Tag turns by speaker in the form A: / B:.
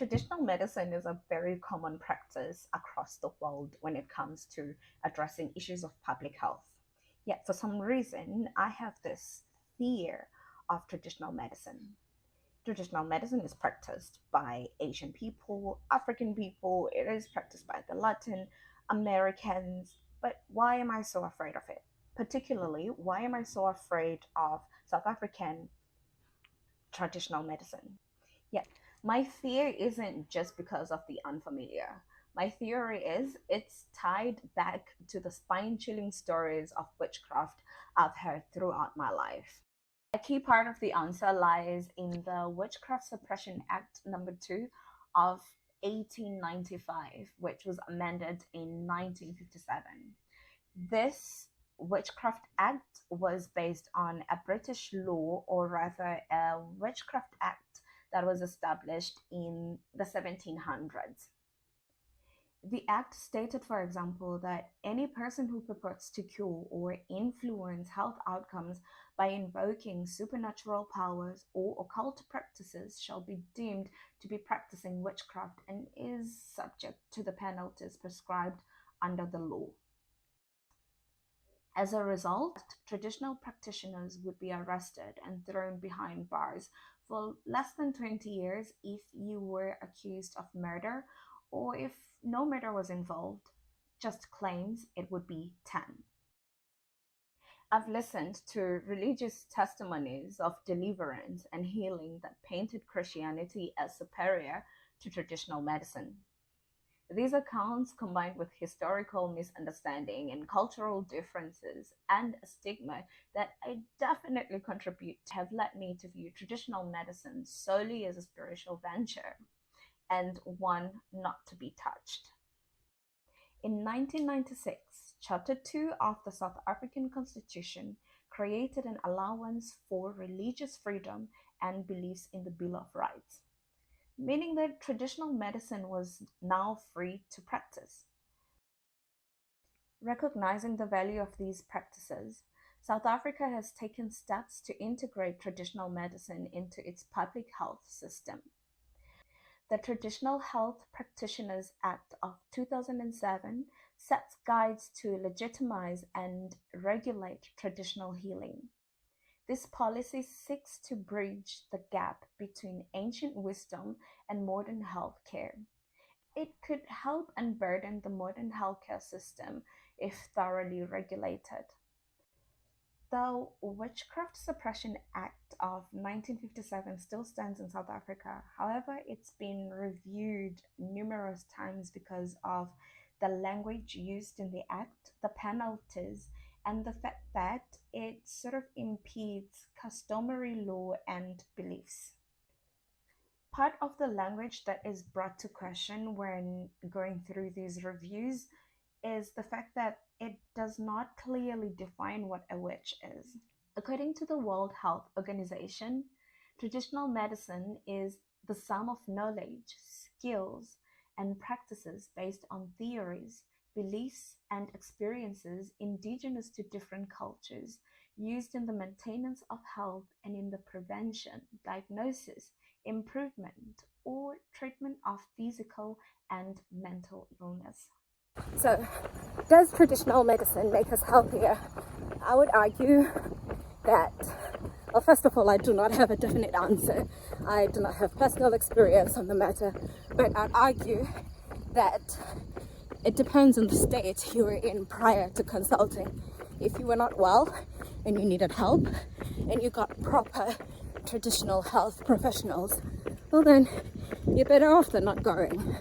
A: Traditional medicine is a very common practice across the world when it comes to addressing issues of public health. Yet, for some reason, I have this fear of traditional medicine. Traditional medicine is practiced by Asian people, African people, it is practiced by the Latin Americans. But why am I so afraid of it? Particularly, why am I so afraid of South African traditional medicine? Yeah, my fear isn't just because of the unfamiliar. My theory is it's tied back to the spine chilling stories of witchcraft I've heard throughout my life. A key part of the answer lies in the Witchcraft Suppression Act number 2 of 1895, which was amended in 1957. This Witchcraft Act was based on a British law, or rather, a Witchcraft Act that was established in the 1700s. The act stated, for example, that any person who purports to cure or influence health outcomes by invoking supernatural powers or occult practices shall be deemed to be practicing witchcraft and is subject to the penalties prescribed under the law. As a result, traditional practitioners would be arrested and thrown behind bars for less than 20 years if you were accused of murder, or if no murder was involved, just claims, it would be 10. I've listened to religious testimonies of deliverance and healing that painted Christianity as superior to traditional medicine. These accounts, combined with historical misunderstanding and cultural differences and a stigma that I definitely contribute to, have led me to view traditional medicine solely as a spiritual venture and one not to be touched. In 1996, Chapter 2 of the South African Constitution created an allowance for religious freedom and beliefs in the Bill of Rights, meaning that traditional medicine was now free to practice. Recognizing the value of these practices, South Africa has taken steps to integrate traditional medicine into its public health system. The Traditional Health Practitioners Act of 2007 sets guides to legitimize and regulate traditional healing. This policy seeks to bridge the gap between ancient wisdom and modern healthcare. It could help unburden the modern healthcare system if thoroughly regulated. The Witchcraft Suppression Act of 1957 still stands in South Africa. However, it's been reviewed numerous times because of the language used in the act, the penalties, and the fact that it sort of impedes customary law and beliefs. Part of the language that is brought to question when going through these reviews is the fact that it does not clearly define what a witch is. According to the World Health Organization, traditional medicine is the sum of knowledge, skills, and practices based on theories, beliefs, and experiences indigenous to different cultures, used in the maintenance of health and in the prevention, diagnosis, improvement, or treatment of physical and mental illness. So, does traditional medicine make us healthier? I would argue that, well, first of all, I do not have a definite answer. I do not have personal experience on the matter, but I'd argue that it depends on the state you were in prior to consulting. If you were not well and you needed help and you got proper traditional health professionals, well then you're better off than not going.